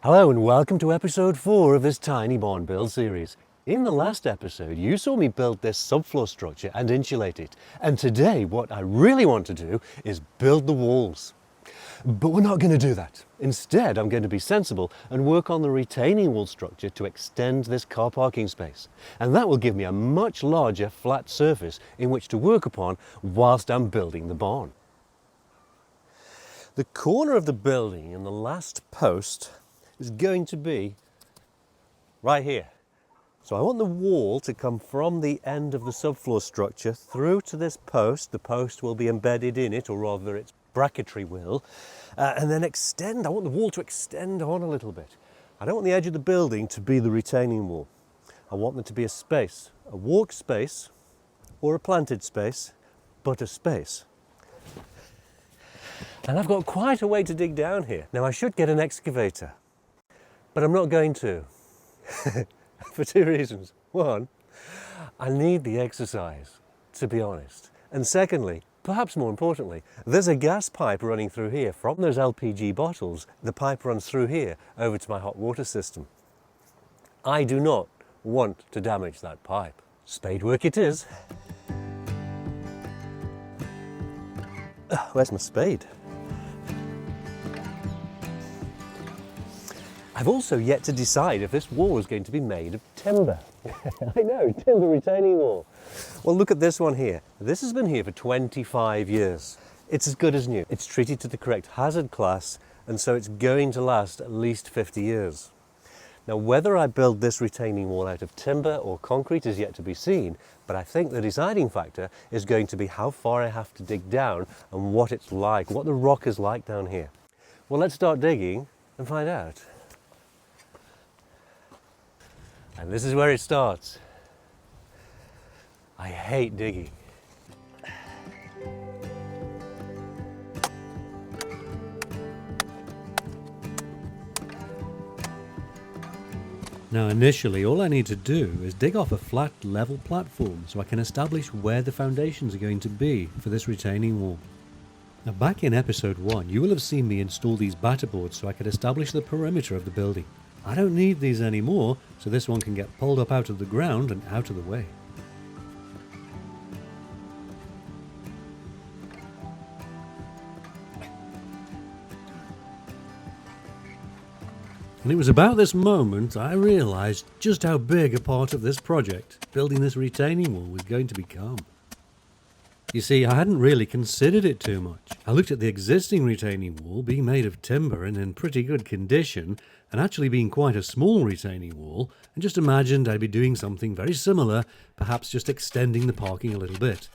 Hello and welcome to episode 4 of this tiny barn build series. In the last episode you saw me build this subfloor structure and insulate it, and today what I really want to do is build the walls. But we're not going to do that. Instead I'm going to be sensible and work on the retaining wall structure to extend this car parking space, and that will give me a much larger flat surface in which to work upon whilst I'm building the barn. The corner of the building in the last post is going to be right here. So I want the wall to come from the end of the subfloor structure through to this post. The post will be embedded in it, or rather its bracketry will, and then extend. I want the wall to extend on a little bit. I don't want the edge of the building to be the retaining wall. I want there to be a space, a walk space or a planted space, but a space. And I've got quite a way to dig down here. Now I should get an excavator, but I'm not going to, for two reasons. One, I need the exercise, to be honest. And secondly, perhaps more importantly, there's a gas pipe running through here from those LPG bottles. The pipe runs through here over to my hot water system. I do not want to damage that pipe. Spade work it is. Where's my spade? I've also yet to decide if this wall is going to be made of timber. I know, timber retaining wall. Well, look at this one here. This has been here for 25 years. It's as good as new. It's treated to the correct hazard class, and so it's going to last at least 50 years. Now, whether I build this retaining wall out of timber or concrete is yet to be seen, but I think the deciding factor is going to be how far I have to dig down and what it's like, what the rock is like down here. Well, let's start digging and find out. And this is where it starts. I hate digging. Now initially all I need to do is dig off a flat level platform so I can establish where the foundations are going to be for this retaining wall. Now back in episode 1 you will have seen me install these batter boards so I could establish the perimeter of the building. I don't need these anymore, so this one can get pulled up out of the ground and out of the way. And it was about this moment I realised just how big a part of this project, building this retaining wall, was going to become. You see, I hadn't really considered it too much. I looked at the existing retaining wall being made of timber and in pretty good condition, and actually being quite a small retaining wall, and just imagined I'd be doing something very similar, perhaps just extending the parking a little bit.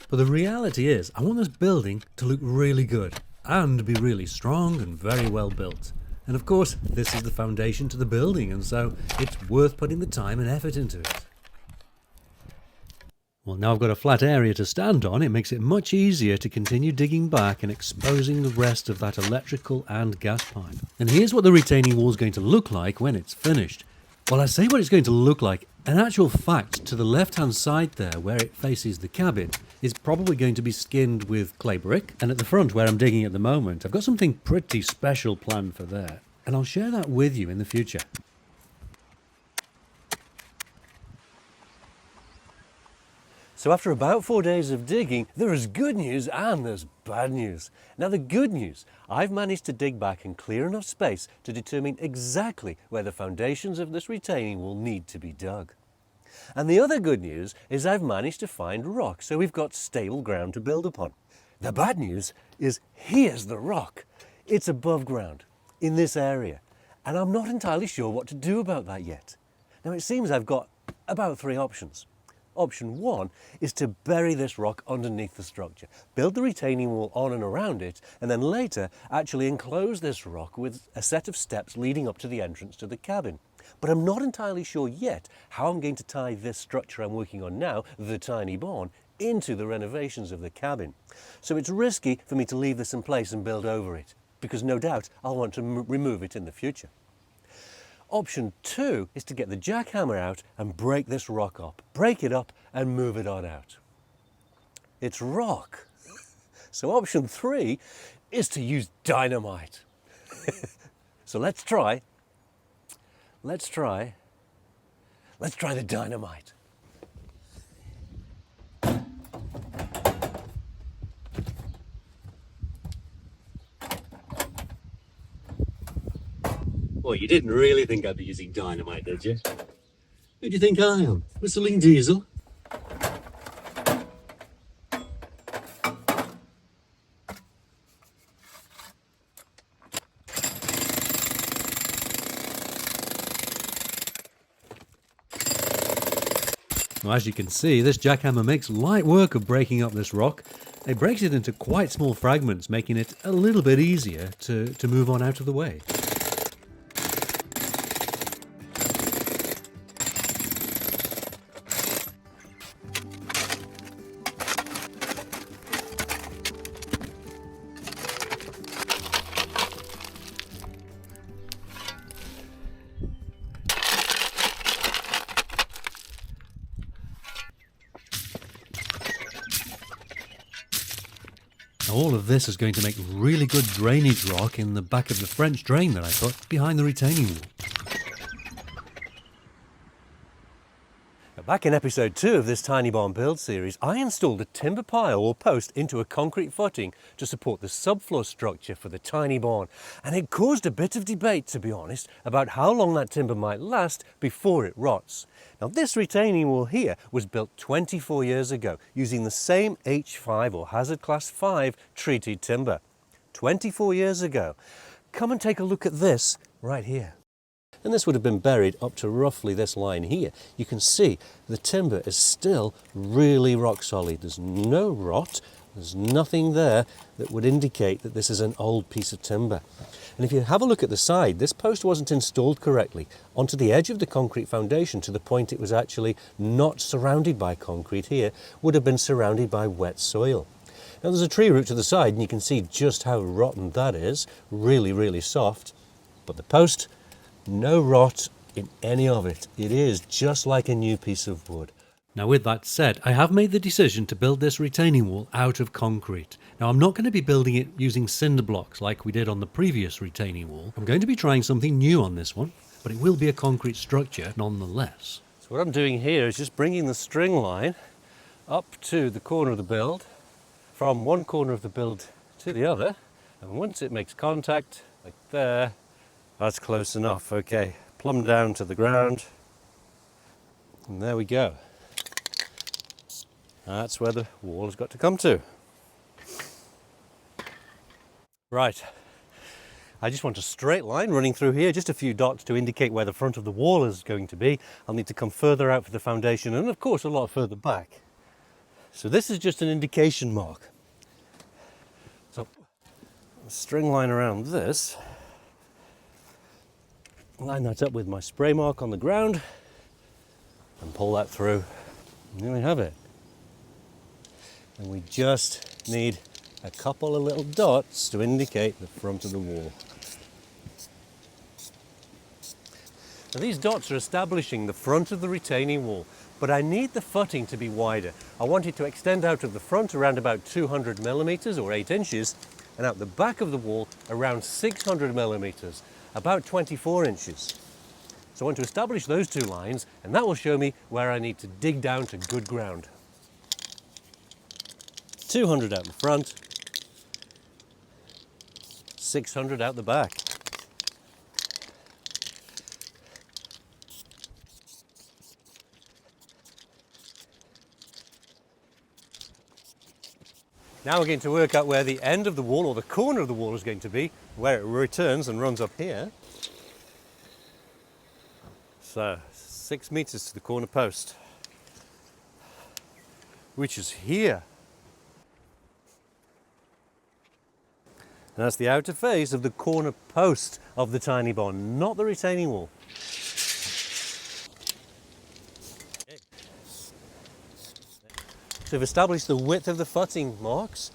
But the reality is, I want this building to look really good, and be really strong and very well built. And of course, this is the foundation to the building, and so it's worth putting the time and effort into it. Well, now I've got a flat area to stand on, it makes it much easier to continue digging back and exposing the rest of that electrical and gas pipe. And here's what the retaining wall is going to look like when it's finished. Well, I say what it's going to look like. In actual fact, to the left-hand side there, where it faces the cabin, is probably going to be skinned with clay brick. And at the front, where I'm digging at the moment, I've got something pretty special planned for there. And I'll share that with you in the future. So after about 4 days of digging, there is good news and there's bad news. Now the good news, I've managed to dig back and clear enough space to determine exactly where the foundations of this retaining wall need to be dug. And the other good news is I've managed to find rock, so we've got stable ground to build upon. The bad news is here's the rock. It's above ground, in this area, and I'm not entirely sure what to do about that yet. Now it seems I've got about 3 options. Option 1 is to bury this rock underneath the structure, build the retaining wall on and around it, and then later actually enclose this rock with a set of steps leading up to the entrance to the cabin. But I'm not entirely sure yet how I'm going to tie this structure I'm working on now, the tiny barn, into the renovations of the cabin. So it's risky for me to leave this in place and build over it, because no doubt I'll want to remove it in the future. Option 2 is to get the jackhammer out and break this rock up. Break it up and move it on out. It's rock. So option 3 is to use dynamite. So let's try let's try the dynamite. Well, you didn't really think I'd be using dynamite, did you? Who do you think I am? Whistling Diesel? Well, as you can see, this jackhammer makes light work of breaking up this rock. It breaks it into quite small fragments, making it a little bit easier to move on out of the way. All of this is going to make really good drainage rock in the back of the French drain that I put behind the retaining wall. Back in episode 2 of this tiny barn build series, I installed a timber pile or post into a concrete footing to support the subfloor structure for the tiny barn. And it caused a bit of debate, to be honest, about how long that timber might last before it rots. Now, this retaining wall here was built 24 years ago using the same H5 or Hazard Class 5 treated timber. 24 years ago. Come and take a look at this right here. And this would have been buried up to roughly this line here. You can see the timber is still really rock solid. There's no rot, there's nothing there that would indicate that this is an old piece of timber. And if you have a look at the side, this post wasn't installed correctly onto the edge of the concrete foundation to the point it was actually not surrounded by concrete here, would have been surrounded by wet soil. Now there's a tree root to the side and you can see just how rotten that is, really soft, but the post, no rot in any of it. It is just like a new piece of wood. Now with that said, I have made the decision to build this retaining wall out of concrete. Now I'm not going to be building it using cinder blocks like we did on the previous retaining wall. I'm going to be trying something new on this one, but it will be a concrete structure nonetheless. So what I'm doing here is just bringing the string line up to the corner of the build, from one corner of the build to the other, and once it makes contact, like there, that's close enough. Okay, plumb down to the ground, and there we go. That's where the wall has got to come to. Right, I just want a straight line running through here, just a few dots to indicate where the front of the wall is going to be. I'll need to come further out for the foundation and of course a lot further back. So this is just an indication mark. So a string line around this, line that up with my spray mark on the ground and pull that through. And there we have it. And we just need a couple of little dots to indicate the front of the wall. Now these dots are establishing the front of the retaining wall, but I need the footing to be wider. I want it to extend out of the front around about 200 millimeters or 8 inches, and out the back of the wall around 600 millimeters, about 24 inches. So I want to establish those two lines, and that will show me where I need to dig down to good ground. 200 out in front, 600 out the back. Now we're going to work out where the end of the wall or the corner of the wall is going to be, where it returns and runs up here. So 6 meters to the corner post, which is here. And that's the outer face of the corner post of the tiny barn, not the retaining wall. So we've established the width of the footing marks,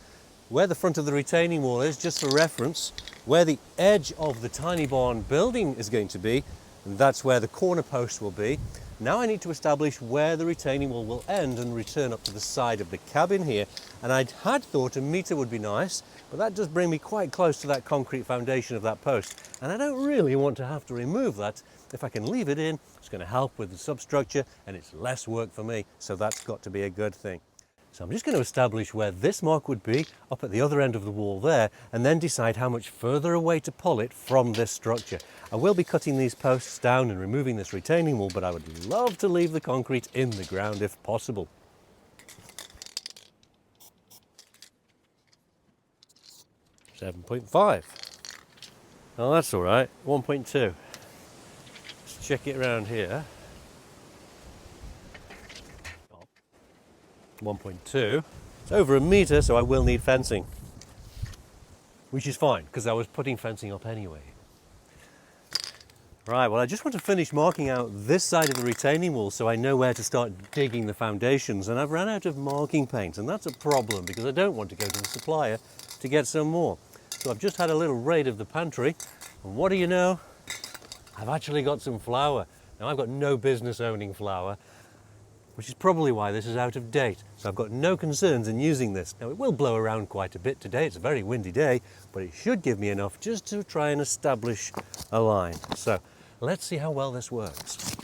where the front of the retaining wall is, just for reference, where the edge of the tiny barn building is going to be, and that's where the corner post will be. Now I need to establish where the retaining wall will end and return up to the side of the cabin here. And I had thought a meter would be nice, But that does bring me quite close to that concrete foundation of that post. And I don't really want to have to remove that. If I can leave it in, it's going to help with the substructure and it's less work for me. So that's got to be a good thing. So I'm just going to establish where this mark would be up at the other end of the wall there, and then decide how much further away to pull it from this structure. I will be cutting these posts down and removing this retaining wall, but I would love to leave the concrete in the ground if possible. 7.5. Oh, that's all right. 1.2. Let's check it around here. 1.2. It's over a metre, so I will need fencing. Which is fine, because I was putting fencing up anyway. Right, well I just want to finish marking out this side of the retaining wall so I know where to start digging the foundations, and I've run out of marking paint, and that's a problem because I don't want to go to the supplier to get some more. So I've just had a little raid of the pantry, and what do you know? I've actually got some flour. Now I've got no business owning flour, which is probably why this is out of date. So I've got no concerns in using this. Now it will blow around quite a bit today, it's a very windy day, but it should give me enough just to try and establish a line. So let's see how well this works.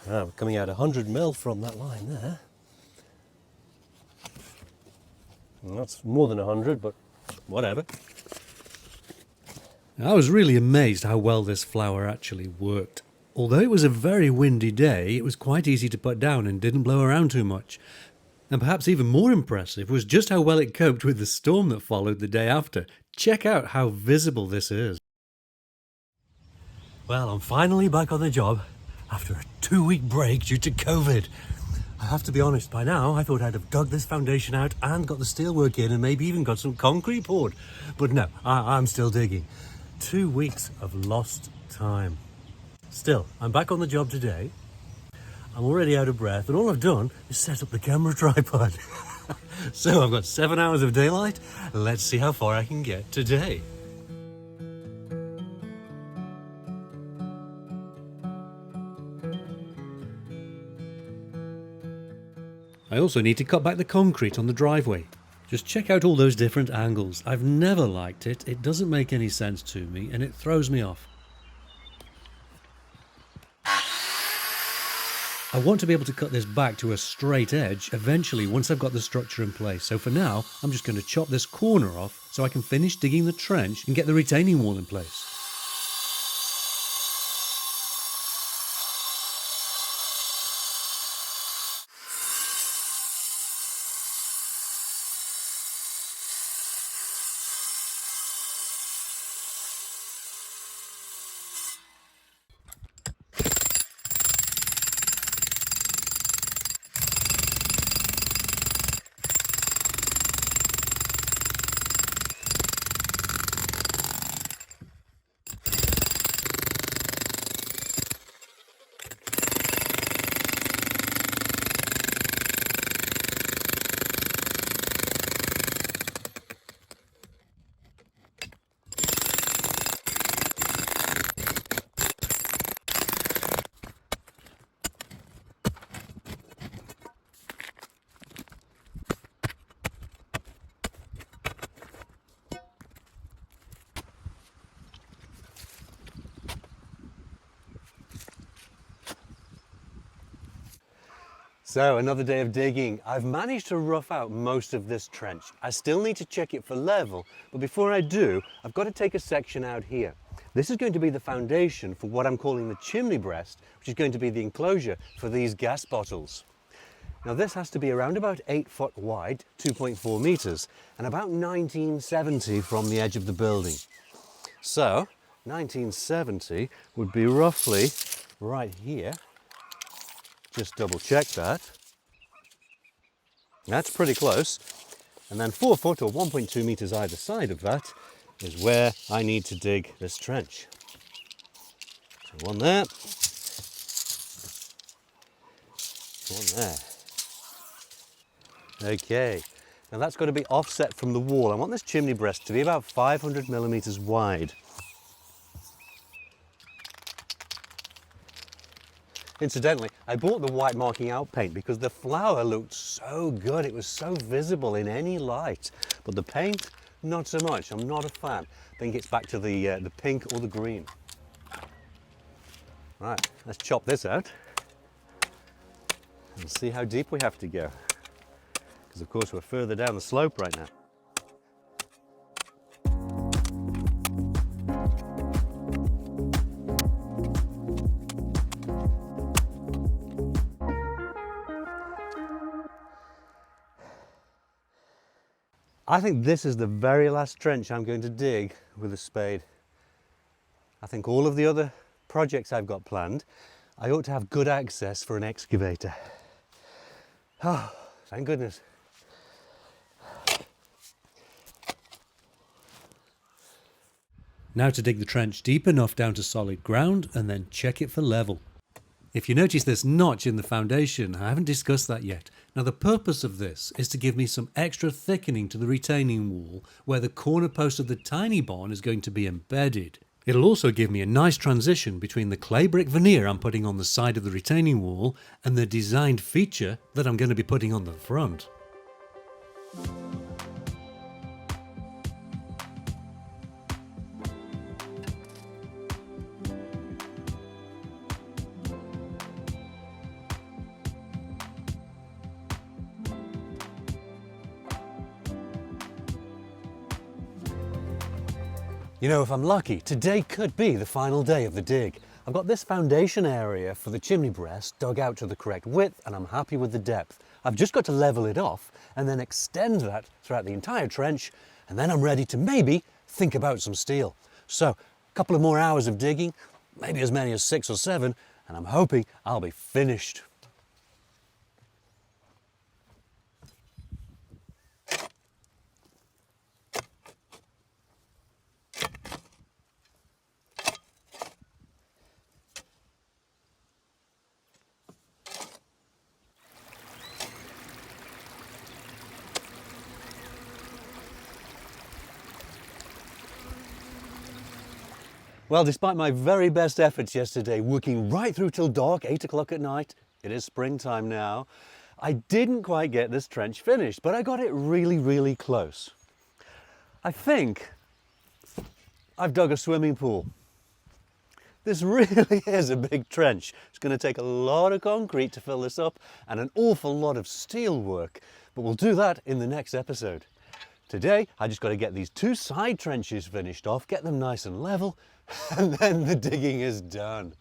We're coming out 100 mil from that line there. And that's more than 100, but whatever. I was really amazed how well this flour actually worked. Although it was a very windy day, it was quite easy to put down and didn't blow around too much. And perhaps even more impressive was just how well it coped with the storm that followed the day after. Check out how visible this is. Well, I'm finally back on the job after a 2-week break due to COVID. I have to be honest, by now I thought I'd have dug this foundation out and got the steelwork in and maybe even got some concrete poured. But no, I'm still digging. 2 weeks of lost time. Still, I'm back on the job today. I'm already out of breath, and all I've done is set up the camera tripod. So I've got 7 hours of daylight. Let's see how far I can get today. I also need to cut back the concrete on the driveway. Just check out all those different angles. I've never liked it. It doesn't make any sense to me, and it throws me off. I want to be able to cut this back to a straight edge eventually once I've got the structure in place. So for now, I'm just going to chop this corner off so I can finish digging the trench and get the retaining wall in place. So another day of digging. I've managed to rough out most of this trench. I still need to check it for level, but before I do, I've got to take a section out here. This is going to be the foundation for what I'm calling the chimney breast, which is going to be the enclosure for these gas bottles. Now this has to be around about 8 foot wide, 2.4 meters, and about 1970 from the edge of the building. So 1970 would be roughly right here. Just double check that. That's pretty close. And then 4 foot or 1.2 meters either side of that is where I need to dig this trench. So one there. One there. Okay. Now that's got to be offset from the wall. I want this chimney breast to be about 500 millimeters wide. Incidentally, I bought the white marking out paint because the flower looked so good. It was so visible in any light. But the paint, not so much. I'm not a fan. I think it's back to the pink or the green. Right, let's chop this out and see how deep we have to go. Because of course we're further down the slope right now. I think this is the very last trench I'm going to dig with a spade. I think all of the other projects I've got planned, I ought to have good access for an excavator. Oh, thank goodness. Now to dig the trench deep enough down to solid ground and then check it for level. If you notice this notch in the foundation, I haven't discussed that yet. Now the purpose of this is to give me some extra thickening to the retaining wall where the corner post of the tiny barn is going to be embedded. It'll also give me a nice transition between the clay brick veneer I'm putting on the side of the retaining wall and the designed feature that I'm going to be putting on the front. You know, if I'm lucky, today could be the final day of the dig. I've got this foundation area for the chimney breast dug out to the correct width and I'm happy with the depth. I've just got to level it off and then extend that throughout the entire trench, and then I'm ready to maybe think about some steel. So, a couple of more hours of digging, maybe as many as 6 or 7, and I'm hoping I'll be finished. Well, despite my very best efforts yesterday, working right through till dark, 8 o'clock at night, it is springtime now, I didn't quite get this trench finished, but I got it really, really close. I think I've dug a swimming pool. This really is a big trench. It's going to take a lot of concrete to fill this up and an awful lot of steel work, but we'll do that in the next episode. Today, I just got to get these 2 side trenches finished off, get them nice and level, and then the digging is done.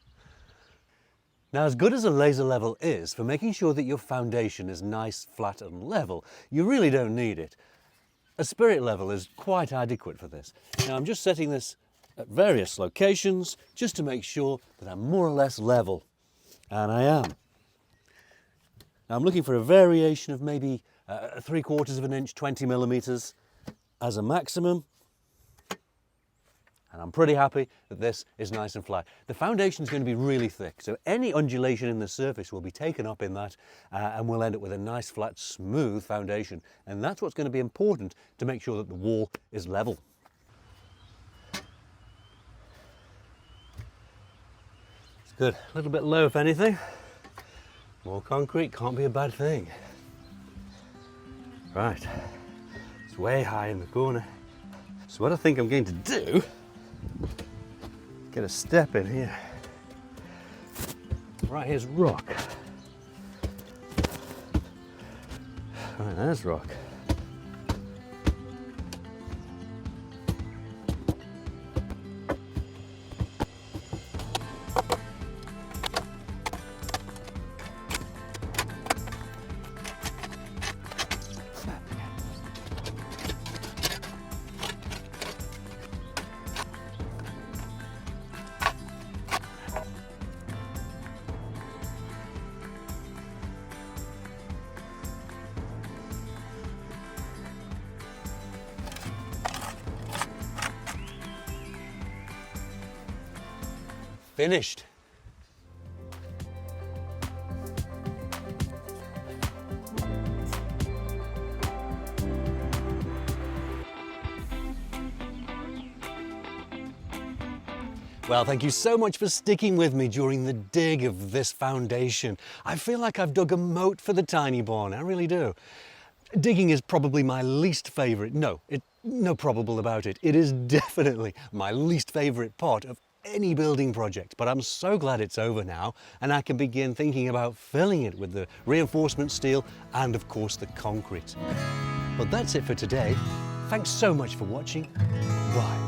Now, as good as a laser level is for making sure that your foundation is nice, flat and level, you really don't need it. A spirit level is quite adequate for this. Now, I'm just setting this at various locations just to make sure that I'm more or less level, and I am. Now, I'm looking for a variation of maybe 3/4 of an inch, 20 millimeters as a maximum. And I'm pretty happy that this is nice and flat. The foundation is going to be really thick, so any undulation in the surface will be taken up in that, and we'll end up with a nice, flat, smooth foundation. And that's what's going to be important to make sure that the wall is level. It's good. A little bit low, if anything. More concrete can't be a bad thing. Right. It's way high in the corner. So what I think I'm going to do, get a step in here. Right, here's rock. Right, there's rock. Finished. Well, thank you so much for sticking with me during the dig of this foundation. I feel like I've dug a moat for the tiny barn, I really do. Digging is probably my least favourite, no probable about it. It is definitely my least favourite part of any building project, but I'm so glad it's over now and I can begin thinking about filling it with the reinforcement steel and of course the concrete. But that's it for today. Thanks so much for watching. Bye.